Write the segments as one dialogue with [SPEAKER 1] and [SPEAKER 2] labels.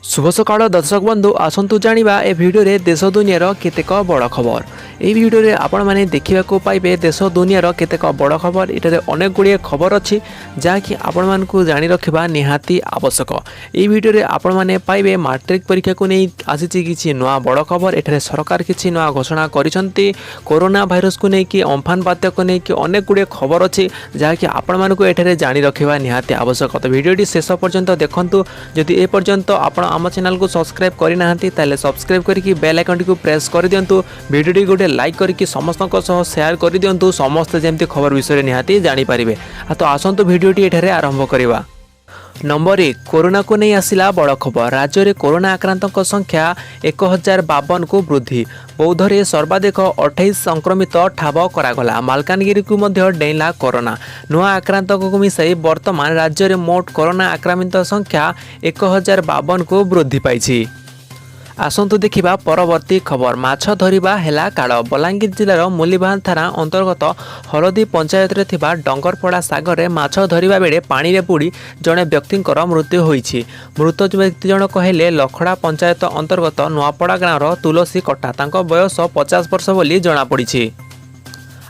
[SPEAKER 1] शुभ सकाळ दर्शक बंधु आसतु जानिबा ए भिडियो रे देश दुनियार केतेक बड़ खबर। ए भिडियो रे आपण माने देखिबाको पाइबे देश दुनियार केतेक बड़ खबर। इटारे अनेक गुड़िए खबर अछि जाकि आपण मानकु जानि रखिबा निहाती आवश्यक। ए भिडियो रे आपण माने पाइबे मैट्रिक परीक्षा को नै आसीछि किछि नुआ बड़ खबर। एठारे सरकार किछि नुआ घोषणा करिसंती कोरोना भाइरस को नै कि अम्फान बात्या को नै कि अनेक गुड़िए खबर अछि जाकि आपण मानकु एठारे जानि रखिबा निहाती आवश्यक। तो भिडियोटी शेष पर्यंत देखंतु। जदि ए पर्यंत आपण आम चैनल को सब्सक्राइब करना ताले सब्सक्राइब करके बेल आइकन को प्रेस कर दिंतु। वीडियो गोटे लाइक करके समस्त शेयर कर दिंतु। समस्त जमती खबर विषय निहाती जानी पारिबे। तो आसंतु वीडियोटी एठारे आरंभ करिबा। नंबर 1 कोरोना को नहीं आसिला बड़ खबर। राज्य में कोरोना आक्रांतक संख्या 1052 को वृद्धि। बौद्धरे सर्वाधिक 28 संक्रमित ठाब करागला। मालकानगिरी को मध्य डेला कोरोना। नुआ आक्रांतक को मिसाई वर्तमान राज्य में मोट कोरोना आक्रांत संख्या 1052 को वृद्धि पाई। आसंतु देखिबा परवर्ती खबर। माछ धरिबा हेला काळ। बलांगीर जिलार मुलीबांध थाना अंतर्गत हलदी पंचायत रे थिबा डंगरपड़ा सागर रे माछ धरिबा बेले पानी रे बुड़ी जणे व्यक्तिंकर मृत्यु होईछि। मृत व्यक्ति जनक हेले लखड़ा पंचायत अंतर्गत नुआपड़ा गाँवर तुलसी कट्टा। तांको बयस 50 वर्ष बोली जना पड़िछि।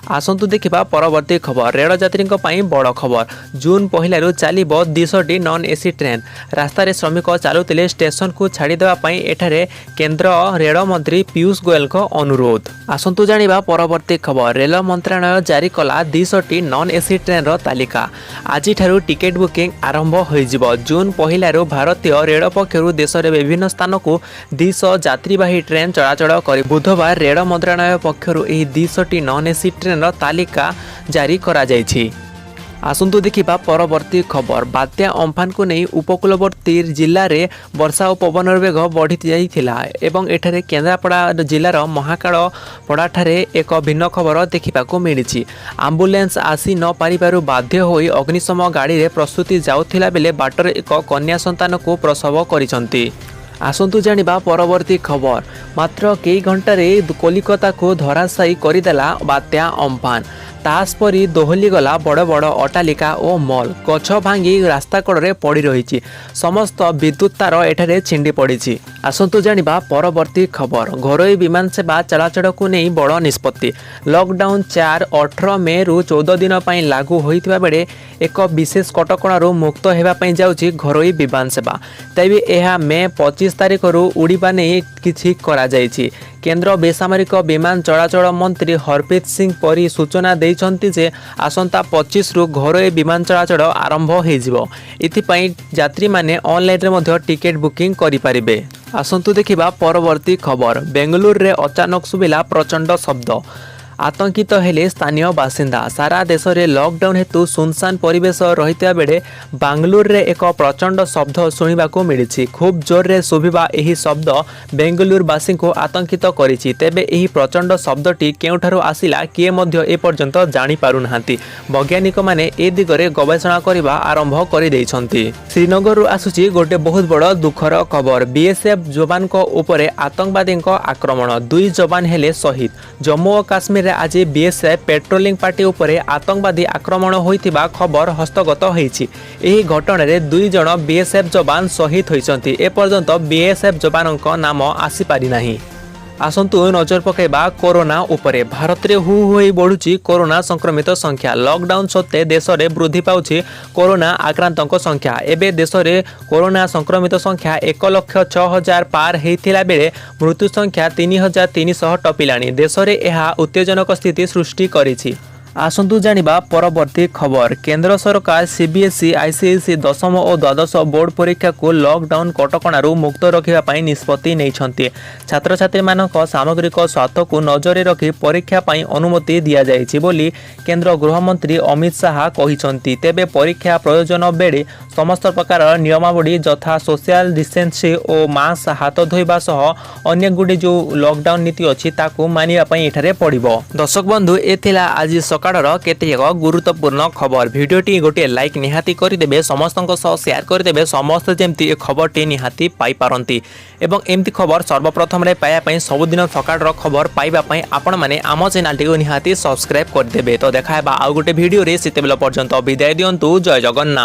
[SPEAKER 1] आसंतु देखिबा परवर्ती खबर। रेल यात्री बड़ खबर। जून पहलू चलो 200 नॉन एसी ट्रेन। रास्तार श्रमिक चलुते स्टेशन को छाड़देवाई एठारे केंद्र रेल मंत्री पीयूष गोयल को अनुरोध। आसंतु जानिबा परवर्ती खबर। रेल मंत्रालय जारी कला 200 नॉन एसी ट्रेन तालिका। आज टिकेट बुकिंग आरंभ हो। जून पहलू भारतीय रेल पक्षर देश में विभिन्न स्थान को 200 यात्रीवाही ट्रेन चलाचल कर। बुधवार रेल मंत्रालय पक्षर 200 नॉन एसी ट्रेन तालिका जारी करा जायछि। आसंतु देखिबा परवर्ती खबर। बात्या अम्फान को नहीं उपकूलवर्ती जिले में वर्षा और पवन वेग बढ़ी जाइथिला एवं एठारे केन्द्रापड़ा जिलार महाकालपड़ा ठारे एक भिन्न खबर देखा मिली। आम्बुलेंस आसी न पारिबारु बाध्य होई अग्निशम गाड़ी रे प्रस्तुति जाउथिला बेले बाटर एक कन्या संतान को प्रसव करिसंती। आसंतु जानिबा परवर्ती खबर। मात्र कई घंटे कोलकाता को धराशायी करदेला बात्या अम्फान। तास परी दोहली गला बड़ बड़ अट्टालिका और मॉल। गछ भांगी रास्ता कड़े पड़ रही। समस्त विद्युत तार एठारे छिंडी पड़ी। आसंतु जानिबा परवर्ती खबर। घरोई विमान सेवा चलाचल को नहीं बड़ निष्पत्ति। लॉकडाउन 4-18 मे रु 14 दिन लागू होइतिबा बेले एक विशेष कटकणारू मुक्त होगापी जाउछि घरोई विमान सेवा। तेबे यह मे 25 तारिख रु उड़ीबा नहीं किछि करा जाइछि। केंद्र बेसामरिक विमान चलाचल मंत्री हरप्रीत सिंह परी सूचना देइछन्ति जे आसंता 25 रु घरोई विमान चलाचल आरंभ हो। इथिपाई यात्री माने ऑनलाइन रे मध्य टिकेट बुकिंग करि पारिबे। आसंतु देखिबा परवर्ती खबर। बेंगलुरु रे अचानक सुबिला प्रचंड शब्द। आतंकित हेले स्थानीय बासिंदा। सारा देश में लॉकडाउन हेतु सुनसान परिवेश रही बेले बेंगलुरु रे एक प्रचंड शब्द शुणा मिली। खूब जोर रे शुभिबा एही शब्द बेंगलुरुवासी को आतंकित करिछि। तेबे एही प्रचंड शब्दटी केउठारु आसिला किए मध्य ए पर्यंत जानि पारुनाहांती। वैज्ञानिक माने ए दिगरे गवेषणा करिबा आरंभ करि दैछन्ती। श्रीनगर रु आसुछि गोटे बहुत बड़ दुखर खबर। बीएसएफ जवान को उपरे आतंकवादी आक्रमण। 2 जवान हेले शहीद। जम्मू और काश्मीर आज बीएसएफ पेट्रोलिंग पार्टी उपरे आतंकवादी आक्रमण होइतिबा खबर हस्तगत होइछि। एही घटना रे 2 जण बीएसएफ जवान शहीद होइछन्ति। ए पर्यंत बीएसएफ जवानक नाम आसी पारि नाही। आसंतु नजर पकेबा कोरोना उपरे। भारत में हु होई बढ़ुची कोरोना संक्रमित संख्या। लॉकडाउन सत्ते देश में वृद्धि पाउछि कोरोना आक्रांतक संख्या। एबे देश में कोरोना संक्रमित संख्या 1,06,000 पार होइथिला बेले मृत्यु संख्या 3,300 टपिलाणी। देश में यह उत्तेजनक स्थिति सृष्टि करिछि। आसंतु जानिबा परवर्ती खबर। केंद्र सरकार सीबीएसई आईसीएसई 10th और द्वादश बोर्ड परीक्षा को लॉकडाउन कटकणारू मुक्त रखिबा निष्पत्ति नेइछन्ति। छात्र छात्री मानक सामग्रिक स्वार्थ को नजर रखी परीक्षा अनुमति दिया जाइछि बोली केंद्र गृहमंत्री अमित शाह कहिसन्ति। तेबे परीक्षा प्रयोजन बेले समस्त प्रकार नियमावली यथा सोशल डिस्टेंसिंग और मास्क हाथ धोइबा सह अन्य गुडी जो लॉकडाउन नीति अछि ताकू मानिबा पई एठारे पड़िबो। दर्शक बंधु एथिला आज सकाळर केतेक गुरुत्वपूर्ण खबर। भिडियोटी गोटे लाइक निहाती करदेवे। समस्तक सह शेयर करदेवे। समस्त जेमती खबरटी निहाती पाई पारंती एवं एमती खबर सर्वप्रथम रे पाया पई सबुदिन सकाळर खबर पाइबा पई आपण माने आम चैनल टी निहाती सब्सक्राइब करदेवे। तो देखाबा आउ गोटे भिडियो रे सेतेबेला पर्यंत विदाय दियंतु। जय जगन्नाथ।